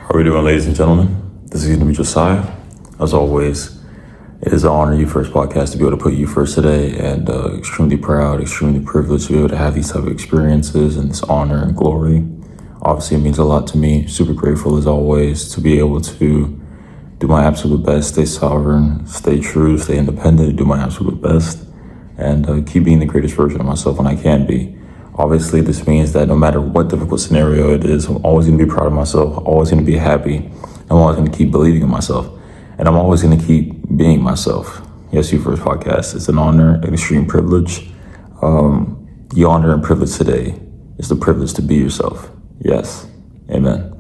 How are we doing, ladies and gentlemen? This is going to be Josiah. As always, it is an honor, You First podcast, to be able to put you first today, and extremely proud, extremely privileged to be able to have these type of experiences and this honor and glory. Obviously, it means a lot to me. Super grateful, as always, to be able to do my absolute best, stay sovereign, stay true, stay independent, do my absolute best, and keep being the greatest version of myself when I can be. Obviously, this means that no matter what difficult scenario it is, I'm always going to be proud of myself, always going to be happy. I'm always going to keep believing in myself, and I'm always going to keep being myself. Yes, You First podcast. It's an honor, an extreme privilege. The honor and privilege today is the privilege to be yourself. Yes, amen.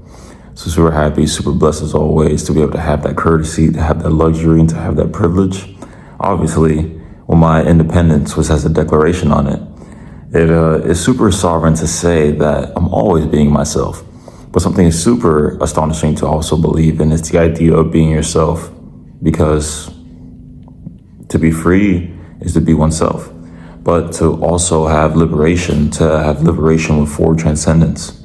So super happy, super blessed as always to be able to have that courtesy, to have that luxury, and to have that privilege. Obviously, when my independence has a declaration on it, it is super sovereign to say that I'm always being myself. But something is super astonishing to also believe in is the idea of being yourself, because to be free is to be oneself. But to also have liberation, with forward transcendence,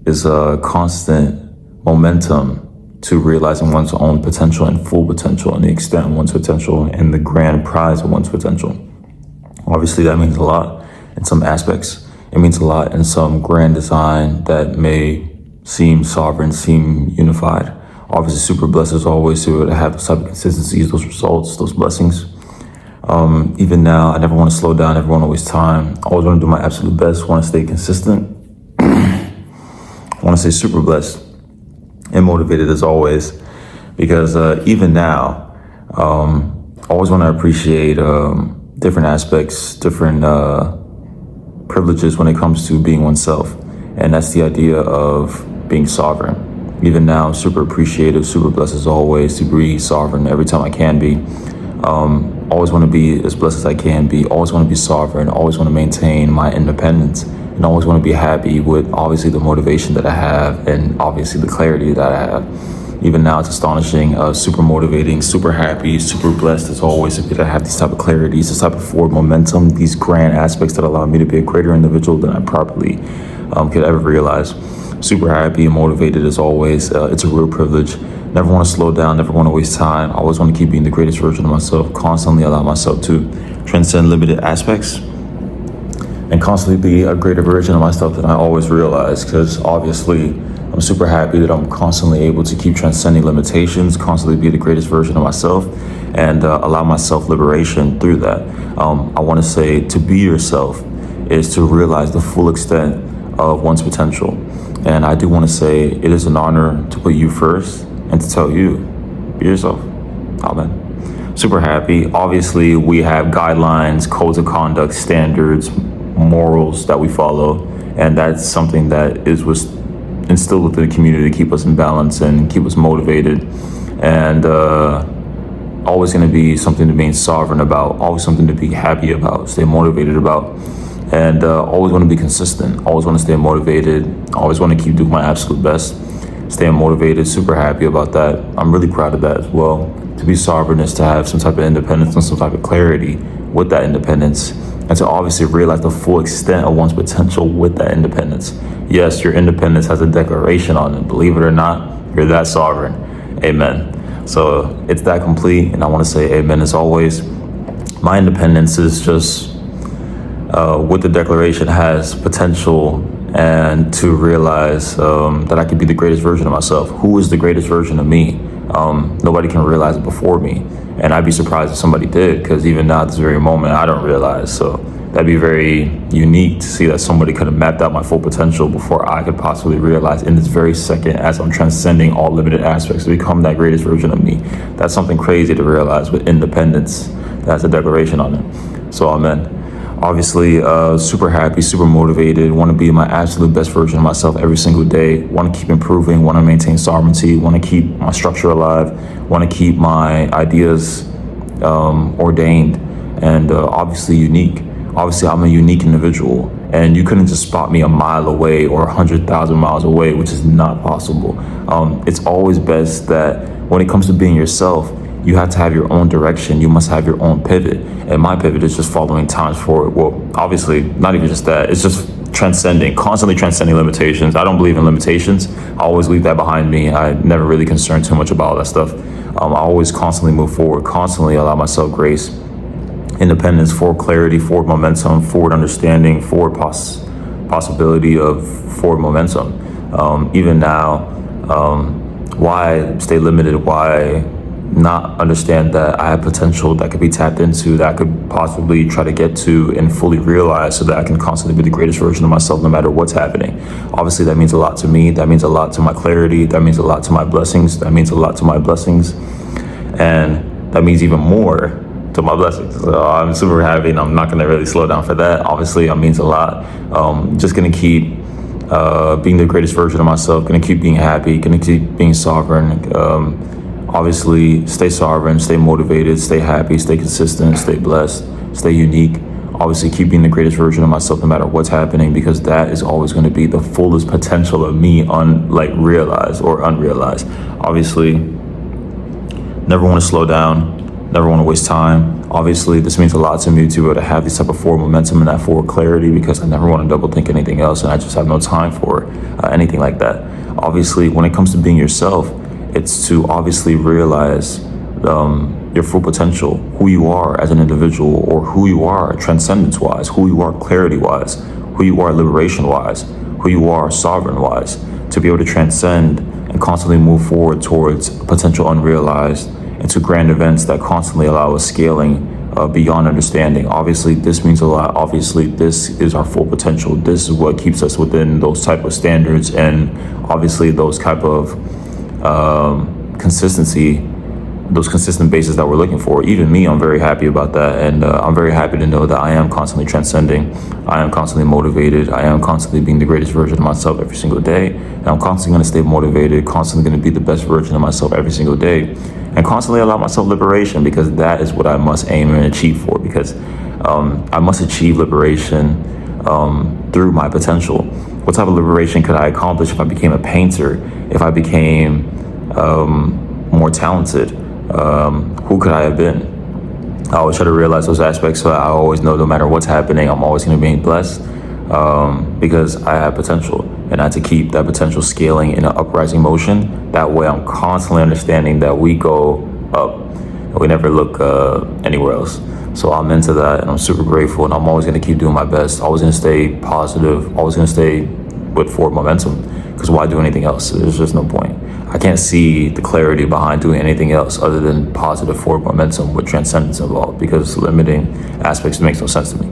is a constant momentum to realizing one's own potential and full potential and the extent of one's potential and the grand prize of one's potential. Obviously, that means a lot. In some aspects, it means a lot in some grand design that may seem sovereign, seem unified. Obviously, super blessed as always to have those type of consistencies, those results, those blessings. Even now, I never want to slow down, never want to waste time. I always want to do my absolute best, want to stay consistent. I want to stay super blessed and motivated as always, because even now, I always want to appreciate different aspects, different privileges when it comes to being oneself, and that's the idea of being sovereign. Even now, super appreciative, super blessed as always to be sovereign every time I can be. Always want to be as blessed as I can be, always want to be sovereign, always want to maintain my independence, and always want to be happy with obviously the motivation that I have and obviously the clarity that I have. Even now, it's astonishing, super motivating, super happy, super blessed as always to be able to have these type of clarities, this type of forward momentum, these grand aspects that allow me to be a greater individual than I probably could ever realize. Super happy and motivated as always. It's a real privilege. Never want to slow down, never want to waste time. I always want to keep being the greatest version of myself, constantly allow myself to transcend limited aspects and constantly be a greater version of myself than I always realize, because obviously I'm super happy that I'm constantly able to keep transcending limitations, constantly be the greatest version of myself, and allow myself liberation through that. I want to say to be yourself is to realize the full extent of one's potential. And I do want to say it is an honor to put you first and to tell you, be yourself. Amen. Super happy. Obviously, we have guidelines, codes of conduct, standards, morals that we follow, and that's something that was instilled within the community to keep us in balance and keep us motivated, and always going to be something to be sovereign about, always something to be happy about, stay motivated about, and always want to be consistent, always want to stay motivated, always want to keep doing my absolute best, staying motivated, super happy about that. I'm really proud of that as well. To be sovereign is to have some type of independence and some type of clarity with that independence, and to obviously realize the full extent of one's potential with that independence. Yes, your independence has a declaration on it. Believe it or not, you're that sovereign. Amen. So it's that complete, and I want to say amen as always. My independence is just with the declaration has potential, and to realize that I can be the greatest version of myself. Who is the greatest version of me? Nobody can realize it before me. And I'd be surprised if somebody did, because even now at this very moment, I don't realize. So that'd be very unique to see that somebody could have mapped out my full potential before I could possibly realize in this very second as I'm transcending all limited aspects to become that greatest version of me. That's something crazy to realize with independence. That's a declaration on it. So amen. Obviously, super happy, super motivated, want to be my absolute best version of myself every single day, want to keep improving, want to maintain sovereignty, want to keep my structure alive, want to keep my ideas ordained, and obviously unique. Obviously, I'm a unique individual, and you couldn't just spot me a mile away or 100,000 miles away, which is not possible. It's always best that when it comes to being yourself, you have to have your own direction. You must have your own pivot. And my pivot is just following times forward. Well, obviously, not even just that. It's just constantly transcending limitations. I don't believe in limitations. I always leave that behind me. I never really concern too much about that stuff. I always constantly move forward, constantly allow myself grace, independence, forward clarity, forward momentum, forward understanding, forward possibility of forward momentum. Even now, why stay limited? Why not understand that I have potential that could be tapped into, that I could possibly try to get to and fully realize, so that I can constantly be the greatest version of myself no matter what's happening. Obviously, that means a lot to me. That means a lot to my clarity. That means a lot to my blessings. That means a lot to my blessings. And that means even more to my blessings. So I'm super happy, and I'm not going to really slow down for that. Obviously, it means a lot. Just going to keep being the greatest version of myself, going to keep being happy, going to keep being sovereign. Obviously, stay sovereign, stay motivated, stay happy, stay consistent, stay blessed, stay unique. Obviously, keep being the greatest version of myself no matter what's happening, because that is always going to be the fullest potential of me, realized or unrealized. Obviously, never want to slow down, never want to waste time. Obviously, this means a lot to me to be able to have this type of forward momentum and that forward clarity, because I never want to double think anything else, and I just have no time for anything like that. Obviously, when it comes to being yourself, it's to obviously realize your full potential, who you are as an individual, or who you are transcendence-wise, who you are clarity-wise, who you are liberation-wise, who you are sovereign-wise, to be able to transcend and constantly move forward towards potential unrealized and to grand events that constantly allow us scaling beyond understanding. Obviously, this means a lot. Obviously, this is our full potential. This is what keeps us within those type of standards, and obviously those type of consistency, those consistent bases that we're looking for. Even me, I'm very happy about that, and I'm very happy to know that I am constantly transcending. I am constantly motivated. I am constantly being the greatest version of myself every single day, and I'm constantly going to stay motivated, constantly going to be the best version of myself every single day, and constantly allow myself liberation, because that is what I must aim and achieve for, because I must achieve liberation through my potential. What type of liberation could I accomplish if I became a painter, if I became more talented? Who could I have been? I always try to realize those aspects, so I always know no matter what's happening, I'm always going to be blessed, because I have potential, and I have to keep that potential scaling in an uprising motion. That way I'm constantly understanding that we go up and we never look anywhere else. So I'm into that, and I'm super grateful, and I'm always going to keep doing my best, always going to stay positive, always going to stay with forward momentum, because why do anything else? There's just no point. I can't see the clarity behind doing anything else other than positive forward momentum with transcendence involved, because limiting aspects makes no sense to me.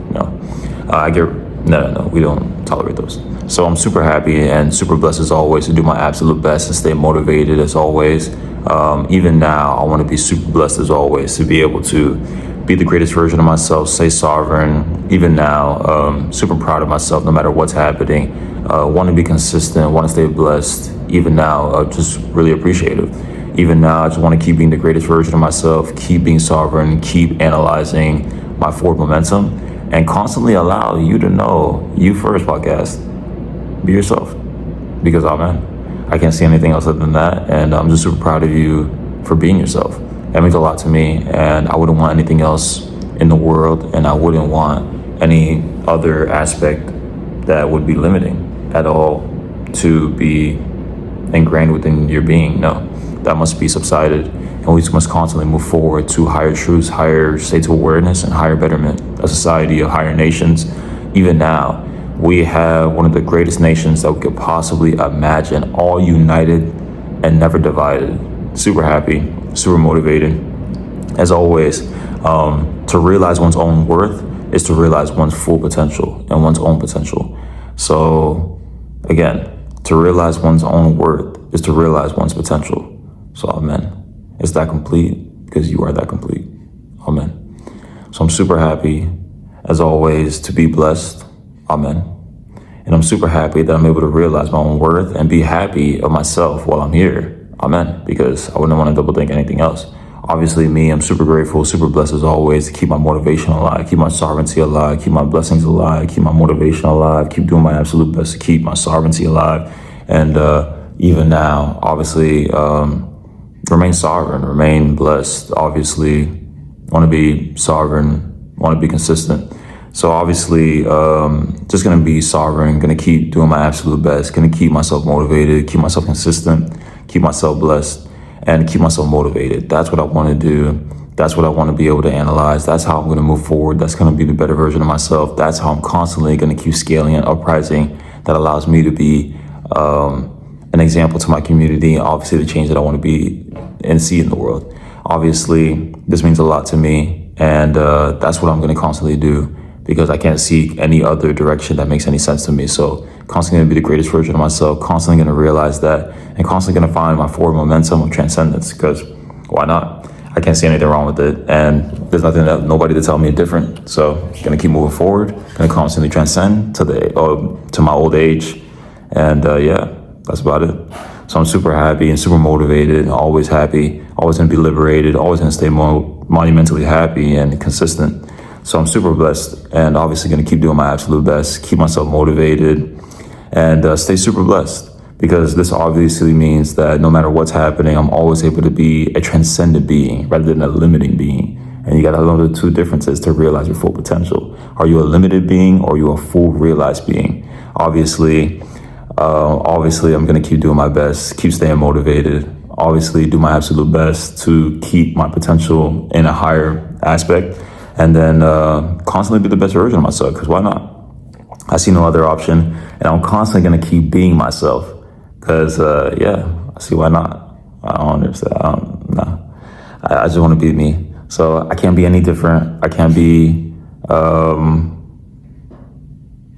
No, we don't tolerate those. So I'm super happy and super blessed as always to do my absolute best and stay motivated as always. Even now, I want to be super blessed as always to be able to be the greatest version of myself, stay sovereign. Even now, super proud of myself no matter what's happening. Want to be consistent, want to stay blessed. Even now, just really appreciative. Even now, I just want to keep being the greatest version of myself, keep being sovereign, keep analyzing my forward momentum, and constantly allow you to know you first podcast. Be yourself, because man, I can't see anything else other than that, and I'm just super proud of you for being yourself. That means a lot to me, and I wouldn't want anything else in the world, and I wouldn't want any other aspect that would be limiting at all to be ingrained within your being. No, that must be subsided, and we must constantly move forward to higher truths, higher states of awareness, and higher betterment, a society of higher nations. Even now, we have one of the greatest nations that we could possibly imagine, all united and never divided. Super happy, super motivated. As always, to realize one's own worth is to realize one's full potential and one's own potential. So again, to realize one's own worth is to realize one's potential. So amen. It's that complete, because you are that complete. Amen. So I'm super happy, as always, to be blessed. Amen. And I'm super happy that I'm able to realize my own worth and be happy of myself while I'm here. Amen. Because I wouldn't want to double think anything else. Obviously, me, I'm super grateful, super blessed as always to keep my motivation alive, keep my sovereignty alive, keep my blessings alive, keep my motivation alive, keep doing my absolute best to keep my sovereignty alive. And even now, obviously, remain sovereign, remain blessed. Obviously, want to be sovereign, want to be consistent. So obviously, just going to be sovereign, going to keep doing my absolute best, going to keep myself motivated, keep myself consistent, keep myself blessed, and keep myself motivated. That's what I want to do. That's what I want to be able to analyze. That's how I'm going to move forward. That's going to be the better version of myself. That's how I'm constantly going to keep scaling and uprising. That allows me to be an example to my community, obviously the change that I want to be and see in the world. Obviously, this means a lot to me, and that's what I'm going to constantly do, because I can't see any other direction that makes any sense to me. So constantly going to be the greatest version of myself, constantly going to realize that, and constantly going to find my forward momentum of transcendence, because why not? I can't see anything wrong with it, and there's nobody to tell me different. So going to keep moving forward, going to constantly transcend to my old age, and that's about it. So I'm super happy and super motivated, always happy, always going to be liberated, always going to stay monumentally happy and consistent. So I'm super blessed, and obviously going to keep doing my absolute best, keep myself motivated, and stay super blessed. Because this obviously means that no matter what's happening, I'm always able to be a transcendent being rather than a limiting being. And you got to know the two differences to realize your full potential. Are you a limited being, or are you a full realized being? Obviously, I'm going to keep doing my best, keep staying motivated, obviously do my absolute best to keep my potential in a higher aspect, and then constantly be the best version of myself, because why not? I see no other option, and I'm constantly going to keep being myself. Because, I see why not. I don't understand. I just want to be me. So I can't be any different. I can't be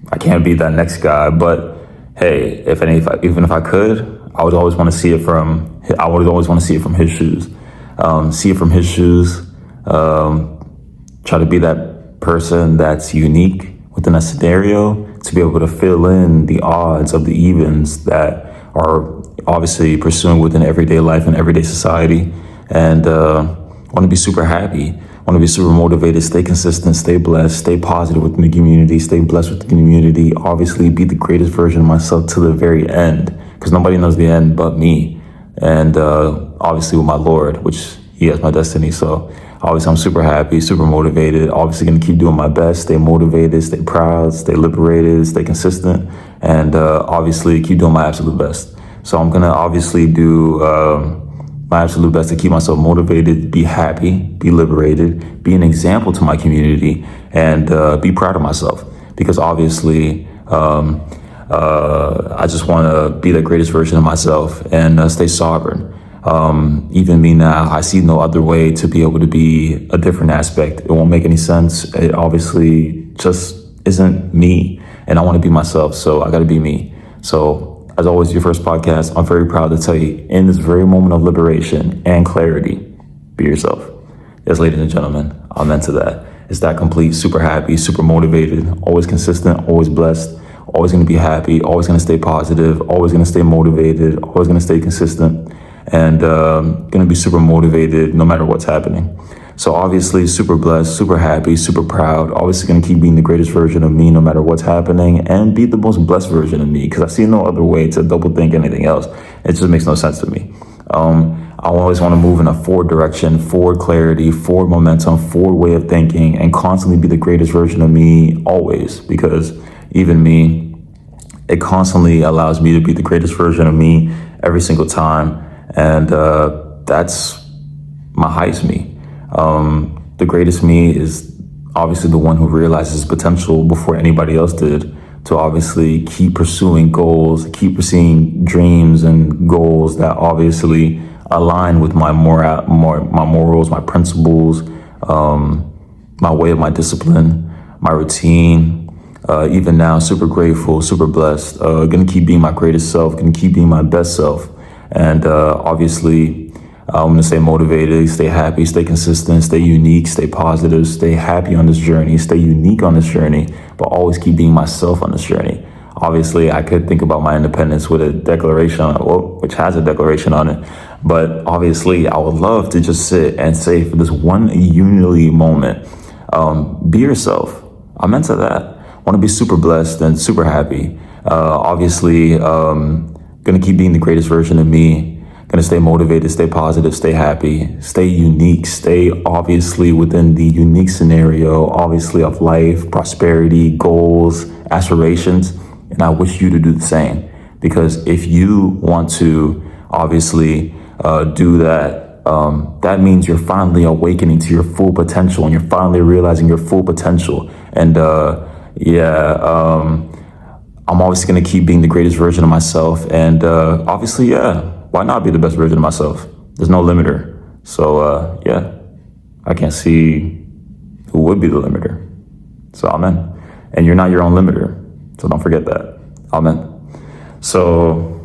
that next guy. But hey, even if I could, I would always want to see it from his shoes. See it from his shoes. Try to be that person that's unique within a scenario, to be able to fill in the odds of the evens that are obviously pursuing within everyday life and everyday society, and want to be super happy, want to be super motivated, stay consistent, stay blessed, stay positive within the community, stay blessed with the community, obviously be the greatest version of myself to the very end, because nobody knows the end but me, and obviously with my Lord, which he has my destiny. So obviously I'm super happy, super motivated, obviously going to keep doing my best, stay motivated, stay proud, stay liberated, stay consistent, and obviously keep doing my absolute best. So I'm going to obviously do my absolute best to keep myself motivated, be happy, be liberated, be an example to my community, and be proud of myself, because obviously I just want to be the greatest version of myself and stay sovereign. Even me now, I see no other way to be able to be a different aspect. It won't make any sense. It obviously just isn't me, and I want to be myself, so I got to be me. So as always, your first podcast, I'm very proud to tell you, in this very moment of liberation and clarity, be yourself. Yes, ladies and gentlemen, I'm into that. It's that complete, super happy, super motivated, always consistent, always blessed, always going to be happy, always going to stay positive, always going to stay motivated, always going to stay consistent, and going to be super motivated no matter what's happening. So obviously super blessed, super happy, super proud, obviously going to keep being the greatest version of me no matter what's happening, and be the most blessed version of me, because I see no other way to double think anything else. It just makes no sense to me. I always want to move in a forward direction, forward clarity, forward momentum, forward way of thinking, and constantly be the greatest version of me always, because even me, it constantly allows me to be the greatest version of me every single time. And that's my highest me. The greatest me is obviously the one who realizes potential before anybody else did, to obviously keep pursuing goals, keep pursuing dreams and goals that obviously align with my morals, my principles, my way of my discipline, my routine. Even now, super grateful, super blessed, gonna keep being my greatest self, gonna keep being my best self. And obviously, I'm going to stay motivated, stay happy, stay consistent, stay unique, stay positive, stay happy on this journey, stay unique on this journey, but always keep being myself on this journey. Obviously, I could think about my independence with a declaration on it, which has a declaration on it. But obviously, I would love to just sit and say for this one unity moment, be yourself. I'm into that. I want to be super blessed and super happy. Obviously, going to keep being the greatest version of me. Going Gonna stay motivated, stay positive, stay happy, stay unique, stay obviously within the unique scenario, obviously of life, prosperity, goals, aspirations. And I wish you to do the same. Because if you want to obviously do that, that means you're finally awakening to your full potential and you're finally realizing your full potential. And I'm obviously going to keep being the greatest version of myself. And obviously, why not be the best version of myself? There's no limiter. So, I can't see who would be the limiter. So, amen. And you're not your own limiter. So don't forget that. Amen. So,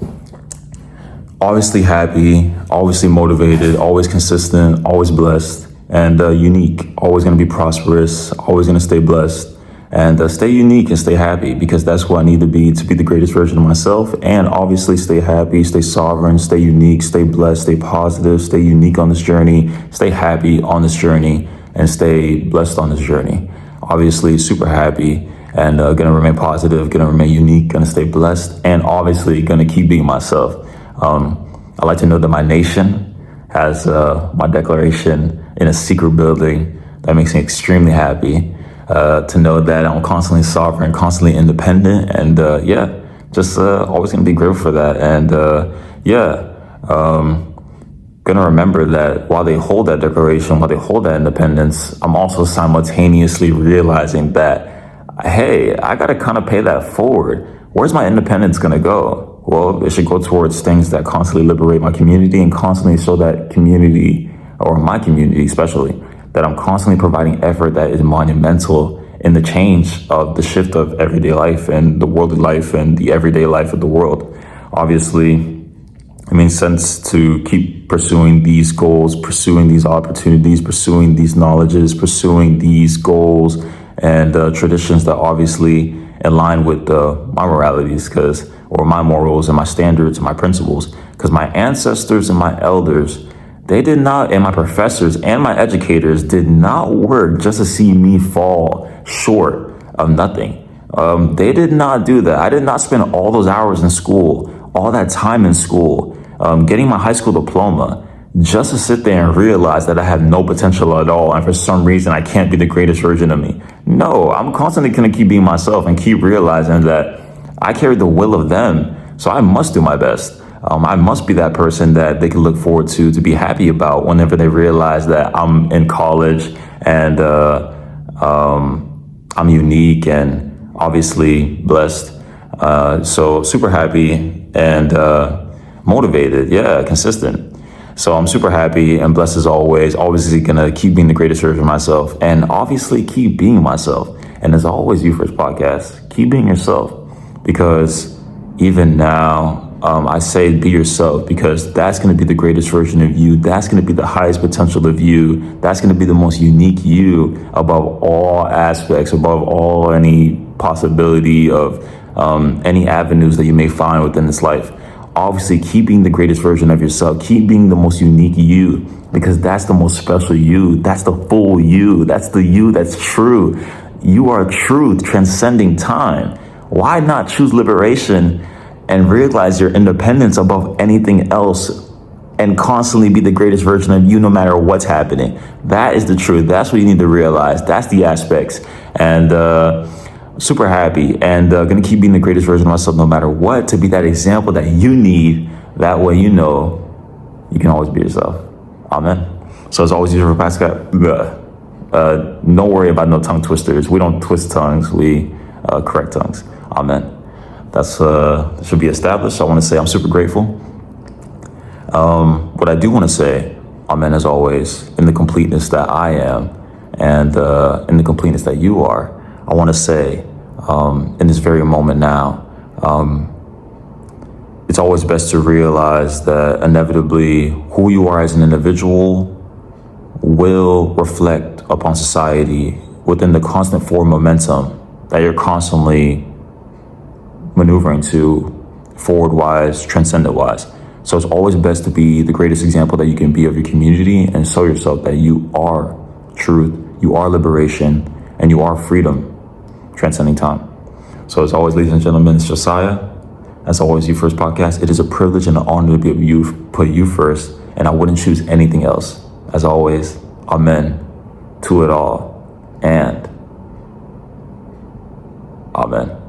obviously happy, obviously motivated, always consistent, always blessed, and unique. Always going to be prosperous, always going to stay blessed. And stay unique and stay happy, because that's who I need to be the greatest version of myself. And obviously stay happy, stay sovereign, stay unique, stay blessed, stay positive, stay unique on this journey, stay happy on this journey, and stay blessed on this journey. Obviously super happy and gonna remain positive, gonna remain unique, gonna stay blessed, and obviously gonna keep being myself. I like to know that my nation has my declaration in a secret building. That makes me extremely happy. To know that I'm constantly sovereign, constantly independent, and just always gonna be grateful for that. And gonna remember that while they hold that declaration, while they hold that independence, I'm also simultaneously realizing that, hey, I gotta kind of pay that forward. Where's my independence gonna go? Well, it should go towards things that constantly liberate my community and constantly show that community, or my community especially, that I'm constantly providing effort that is monumental in the change of the shift of everyday life and the worldly life and the everyday life of the world. Obviously, it makes sense to keep pursuing these goals, pursuing these opportunities, pursuing these knowledges, pursuing these goals and traditions that obviously align with my moralities, or my morals and my standards and my principles. Because my ancestors and my elders, they did not, and my professors and my educators did not work just to see me fall short of nothing. They did not do that. I did not spend all those hours in school, all that time in school, getting my high school diploma, just to sit there and realize that I have no potential at all, and for some reason I can't be the greatest version of me. No, I'm constantly going to keep being myself and keep realizing that I carry the will of them, so I must do my best. I must be that person that they can look forward to be happy about whenever they realize that I'm in college and I'm unique and obviously blessed. So super happy and motivated, consistent. So I'm super happy and blessed as always gonna keep being the greatest version of myself and obviously keep being myself. And as always, You First Podcast, keep being yourself, because even now, I say be yourself, because that's going to be the greatest version of you. That's going to be the highest potential of you. That's going to be the most unique you above all aspects, above all any possibility of any avenues that you may find within this life. Obviously, keep being the greatest version of yourself. Keep being the most unique you, because that's the most special you. That's the full you. That's the you that's true. You are truth transcending time. Why not choose liberation and realize your independence above anything else and constantly be the greatest version of you no matter what's happening? That is the truth. That's what you need to realize. That's the aspects. And super happy and gonna keep being the greatest version of myself no matter what, to be that example that you need. That way you know you can always be yourself. Amen. So as always, usual Pascal, don't worry about no tongue twisters. We don't twist tongues, we correct tongues. Amen. That's should be established. I want to say I'm super grateful. What I do want to say, amen, as always, in the completeness that I am and in the completeness that you are, I want to say in this very moment now, it's always best to realize that inevitably who you are as an individual will reflect upon society within the constant forward momentum that you're constantly maneuvering to, forward-wise, transcendent-wise. So it's always best to be the greatest example that you can be of your community and show yourself that you are truth, you are liberation, and you are freedom, transcending time. So as always, ladies and gentlemen, it's Josiah, As always, You First Podcast. It is a privilege and an honor to be able to put you first, and I wouldn't choose anything else. As always, amen to it all, and amen.